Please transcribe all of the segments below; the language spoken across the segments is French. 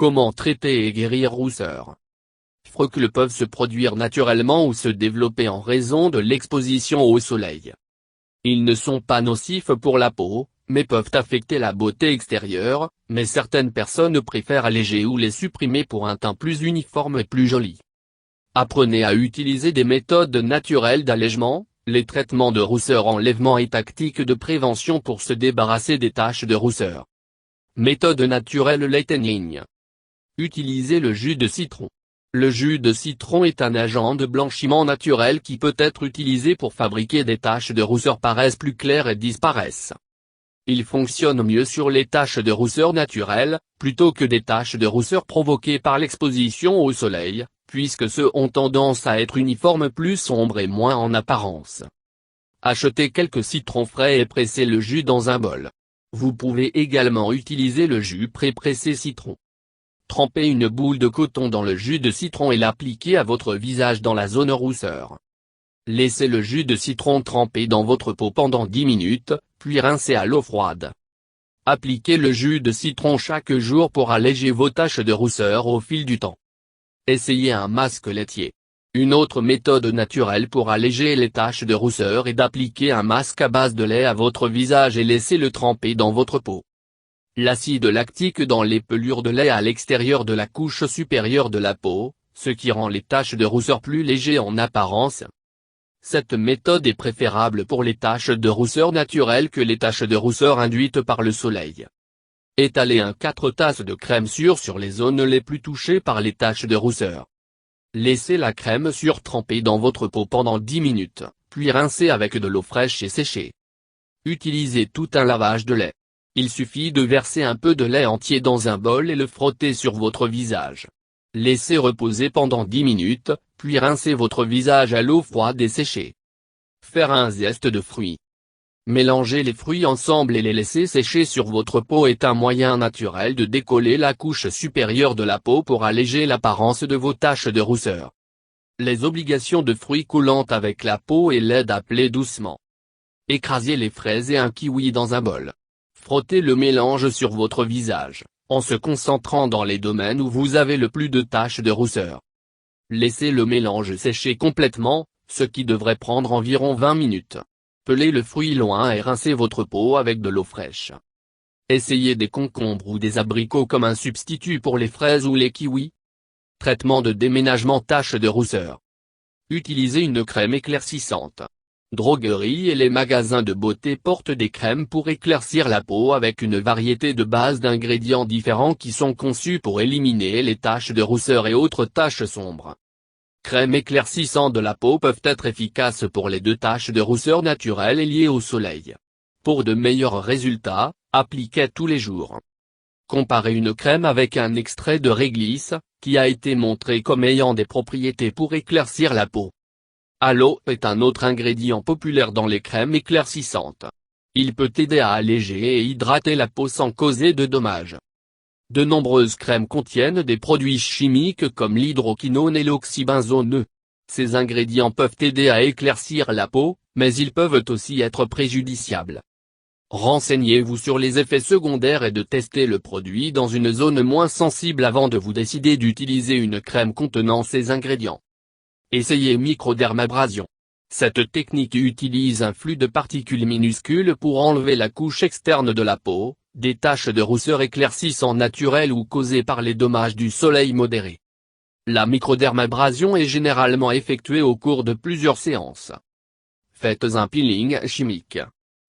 Comment traiter et guérir rousseur? Freckles peuvent se produire naturellement ou se développer en raison de l'exposition au soleil. Ils ne sont pas nocifs pour la peau, mais peuvent affecter la beauté extérieure, mais certaines personnes préfèrent alléger ou les supprimer pour un teint plus uniforme et plus joli. Apprenez à utiliser des méthodes naturelles d'allègement, les traitements de rousseur enlèvement et tactiques de prévention pour se débarrasser des taches de rousseur. Méthode naturelle lightening. Utilisez le jus de citron. Le jus de citron est un agent de blanchiment naturel qui peut être utilisé pour fabriquer des taches de rousseur paraissent plus claires et disparaissent. Il fonctionne mieux sur les taches de rousseur naturelles, plutôt que des taches de rousseur provoquées par l'exposition au soleil, puisque ceux ont tendance à être uniformes plus sombres et moins en apparence. Achetez quelques citrons frais et pressez le jus dans un bol. Vous pouvez également utiliser le jus pré-pressé citron. Trempez une boule de coton dans le jus de citron et l'appliquez à votre visage dans la zone rousseur. Laissez le jus de citron tremper dans votre peau pendant 10 minutes, puis rincez à l'eau froide. Appliquez le jus de citron chaque jour pour alléger vos taches de rousseur au fil du temps. Essayez un masque laitier. Une autre méthode naturelle pour alléger les taches de rousseur est d'appliquer un masque à base de lait à votre visage et laissez-le tremper dans votre peau. L'acide lactique dans les pelures de lait à l'extérieur de la couche supérieure de la peau, ce qui rend les taches de rousseur plus légères en apparence. Cette méthode est préférable pour les taches de rousseur naturelles que les taches de rousseur induites par le soleil. Étalez 4 tasses de crème sûre sur les zones les plus touchées par les taches de rousseur. Laissez la crème sûre tremper dans votre peau pendant 10 minutes, puis rincez avec de l'eau fraîche et séchée. Utilisez tout un lavage de lait. Il suffit de verser un peu de lait entier dans un bol et le frotter sur votre visage. Laissez reposer pendant 10 minutes, puis rincez votre visage à l'eau froide et séchée. Faire un zeste de fruits. Mélanger les fruits ensemble et les laisser sécher sur votre peau est un moyen naturel de décoller la couche supérieure de la peau pour alléger l'apparence de vos taches de rousseur. Les obligations de fruits coulantes avec la peau et l'aident à plaire doucement. Écrasez les fraises et un kiwi dans un bol. Frottez le mélange sur votre visage, en se concentrant dans les domaines où vous avez le plus de taches de rousseur. Laissez le mélange sécher complètement, ce qui devrait prendre environ 20 minutes. Pelez le fruit loin et rincez votre peau avec de l'eau fraîche. Essayez des concombres ou des abricots comme un substitut pour les fraises ou les kiwis. Traitement de déménagement taches de rousseur. Utilisez une crème éclaircissante. Drogueries et les magasins de beauté portent des crèmes pour éclaircir la peau avec une variété de bases d'ingrédients différents qui sont conçus pour éliminer les taches de rousseur et autres taches sombres. Crèmes éclaircissantes de la peau peuvent être efficaces pour les 2 taches de rousseur naturelles et liées au soleil. Pour de meilleurs résultats, appliquez tous les jours. Comparez une crème avec un extrait de réglisse, qui a été montré comme ayant des propriétés pour éclaircir la peau. Aloe est un autre ingrédient populaire dans les crèmes éclaircissantes. Il peut aider à alléger et hydrater la peau sans causer de dommages. De nombreuses crèmes contiennent des produits chimiques comme l'hydroquinone et l'oxybenzone. Ces ingrédients peuvent aider à éclaircir la peau, mais ils peuvent aussi être préjudiciables. Renseignez-vous sur les effets secondaires et de tester le produit dans une zone moins sensible avant de vous décider d'utiliser une crème contenant ces ingrédients. Essayez microdermabrasion. Cette technique utilise un flux de particules minuscules pour enlever la couche externe de la peau, des taches de rousseur éclaircissantes naturelles ou causées par les dommages du soleil modéré. La microdermabrasion est généralement effectuée au cours de plusieurs séances. Faites un peeling chimique.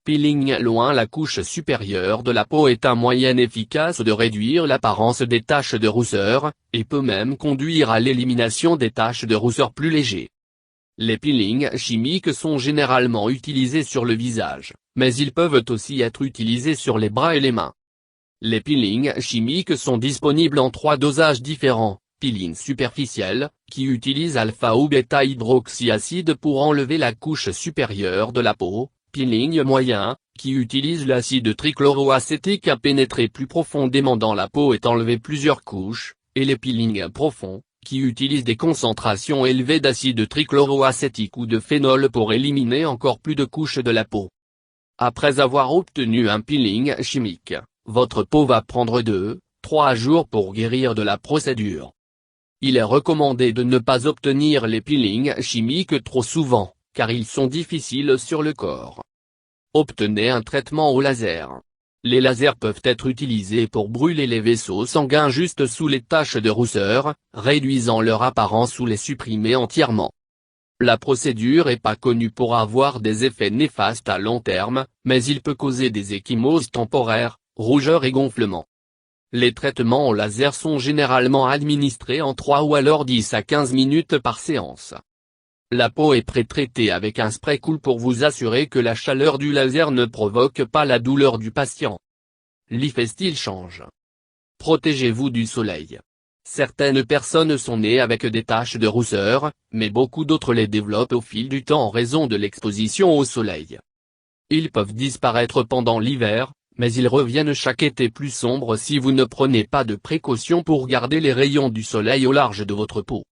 Peeling loin la couche supérieure de la peau est un moyen efficace de réduire l'apparence des taches de rousseur, et peut même conduire à l'élimination des taches de rousseur plus légères. Les peelings chimiques sont généralement utilisés sur le visage, mais ils peuvent aussi être utilisés sur les bras et les mains. Les peelings chimiques sont disponibles en 3 dosages différents, peeling superficiel, qui utilise alpha ou bêta hydroxyacide pour enlever la couche supérieure de la peau, peeling moyen, qui utilise l'acide trichloroacétique à pénétrer plus profondément dans la peau et enlever plusieurs couches, et les peelings profonds, qui utilisent des concentrations élevées d'acide trichloroacétique ou de phénol pour éliminer encore plus de couches de la peau. Après avoir obtenu un peeling chimique, votre peau va prendre 2 3 jours pour guérir de la procédure. Il est recommandé de ne pas obtenir les peelings chimiques trop souvent, car ils sont difficiles sur le corps. Obtenez un traitement au laser. Les lasers peuvent être utilisés pour brûler les vaisseaux sanguins juste sous les taches de rousseur, réduisant leur apparence ou les supprimer entièrement. La procédure est pas connue pour avoir des effets néfastes à long terme, mais il peut causer des ecchymoses temporaires, rougeurs et gonflements. Les traitements au laser sont généralement administrés en 3 ou alors 10 à 15 minutes par séance. La peau est pré-traitée avec un spray cool pour vous assurer que la chaleur du laser ne provoque pas la douleur du patient. L'effet style change. Protégez-vous du soleil. Certaines personnes sont nées avec des taches de rousseur, mais beaucoup d'autres les développent au fil du temps en raison de l'exposition au soleil. Ils peuvent disparaître pendant l'hiver, mais ils reviennent chaque été plus sombres si vous ne prenez pas de précautions pour garder les rayons du soleil au large de votre peau.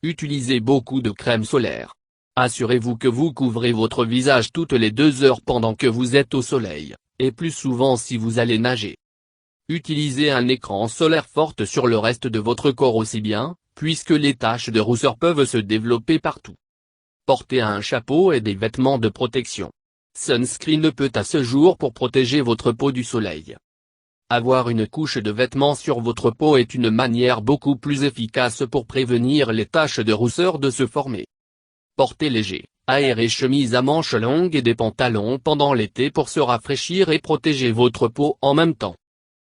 Utilisez beaucoup de crème solaire. Assurez-vous que vous couvrez votre visage toutes les 2 heures pendant que vous êtes au soleil, et plus souvent si vous allez nager. Utilisez un écran solaire fort sur le reste de votre corps aussi bien, puisque les taches de rousseur peuvent se développer partout. Portez un chapeau et des vêtements de protection. Sunscreen peut à ce jour pour protéger votre peau du soleil. Avoir une couche de vêtements sur votre peau est une manière beaucoup plus efficace pour prévenir les taches de rousseur de se former. Portez léger, aérez chemise à manches longues et des pantalons pendant l'été pour se rafraîchir et protéger votre peau en même temps.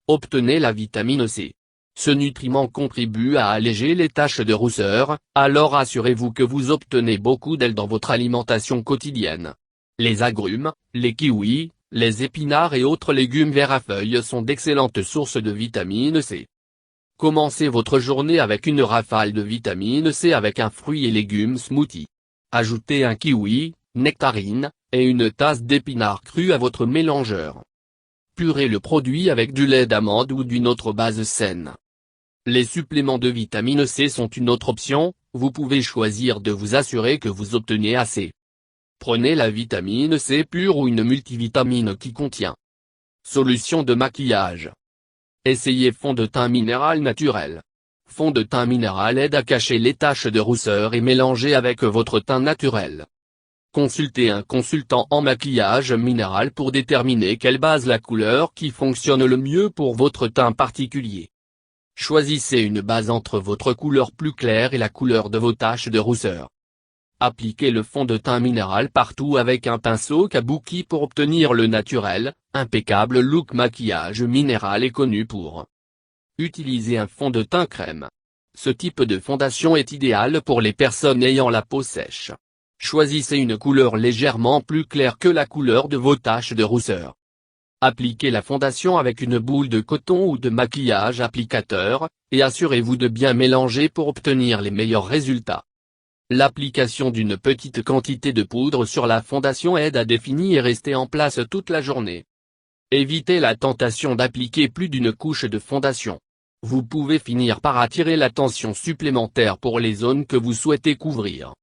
Obtenez la vitamine C. Ce nutriment contribue à alléger les taches de rousseur, alors assurez-vous que vous obtenez beaucoup d'elle dans votre alimentation quotidienne. Les agrumes, les kiwis, les épinards et autres légumes verts à feuilles sont d'excellentes sources de vitamine C. Commencez votre journée avec une rafale de vitamine C avec un fruit et légumes smoothie. Ajoutez un kiwi, nectarine, et une tasse d'épinards crus à votre mélangeur. Purez le produit avec du lait d'amande ou d'une autre base saine. Les suppléments de vitamine C sont une autre option, vous pouvez choisir de vous assurer que vous obtenez assez. Prenez la vitamine C pure ou une multivitamine qui contient. Solution de maquillage. Essayez fond de teint minéral naturel. Fond de teint minéral aide à cacher les taches de rousseur et mélanger avec votre teint naturel. Consultez un consultant en maquillage minéral pour déterminer quelle base la couleur qui fonctionne le mieux pour votre teint particulier. Choisissez une base entre votre couleur plus claire et la couleur de vos taches de rousseur. Appliquez le fond de teint minéral partout avec un pinceau kabuki pour obtenir le naturel, impeccable look maquillage minéral est connu pour. Utilisez un fond de teint crème. Ce type de fondation est idéal pour les personnes ayant la peau sèche. Choisissez une couleur légèrement plus claire que la couleur de vos taches de rousseur. Appliquez la fondation avec une boule de coton ou de maquillage applicateur, et assurez-vous de bien mélanger pour obtenir les meilleurs résultats. L'application d'une petite quantité de poudre sur la fondation aide à définir et rester en place toute la journée. Évitez la tentation d'appliquer plus d'une couche de fondation. Vous pouvez finir par attirer l'attention supplémentaire pour les zones que vous souhaitez couvrir.